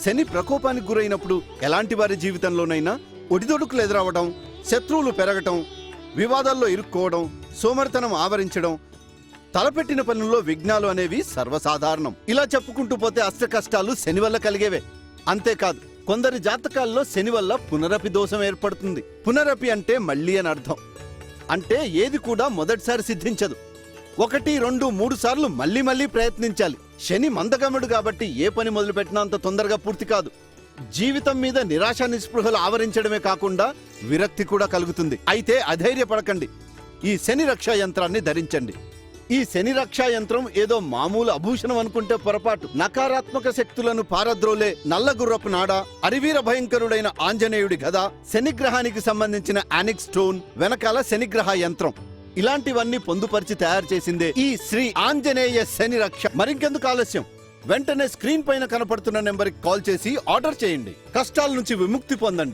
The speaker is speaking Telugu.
శని ప్రకోపానికి గురైనప్పుడు ఎలాంటి వారి జీవితంలోనైనా ఒడిదొడుకులు ఎదురవడం, శత్రువులు పెరగటం, వివాదాల్లో ఇరుక్కోవడం, సోమరితనం ఆవరించడం, తలపెట్టిన పనుల్లో విఘ్నాలు అనేవి సర్వసాధారణం. ఇలా చెప్పుకుంటూ పోతే అష్ట కష్టాలు శని వల్ల కలిగేవే. అంతేకాదు, కొందరి జాతకాల్లో శని వల్ల పునరపి దోషం ఏర్పడుతుంది. పునరపి అంటే మళ్ళీ అని అర్థం. అంటే ఏది కూడా మొదటిసారి సిద్ధించదు. 1, 2, 3 సార్లు మళ్ళీ మళ్ళీ ప్రయత్నించాలి. శని మందగముడు కాబట్టి ఏ పని మొదలుపెట్టినా అంత తొందరగా పూర్తి కాదు. జీవితం మీద నిరాశ నిస్పృహలు ఆవరించడమే కాకుండా విరక్తి కూడా కలుగుతుంది. అయితే అధైర్యపడకండి. ఈ శని రక్షా యంత్రాన్ని ధరించండి. ఈ శని రక్షా యంత్రం ఏదో మామూలు ఆభూషణం అనుకుంటే పొరపాటు. నకారాత్మక శక్తులను పారద్రోలే నల్లగుర్రపు నాడ, అరివీర భయంకరుడైన ఆంజనేయుడి గద, శనిగ్రహానికి సంబంధించిన యానిక్ స్టోన్, వెనకాల శనిగ్రహ యంత్రం, ఇలాంటివన్నీ పొందుపరిచి తయారు చేసిందే ఈ శ్రీ ఆంజనేయ శని రక్ష. మరింకెందుకు ఆలస్యం, వెంటనే స్క్రీన్ పైన కనపడుతున్న నెంబర్కి కాల్ చేసి ఆర్డర్ చేయండి. కష్టాల నుంచి విముక్తి పొందండి.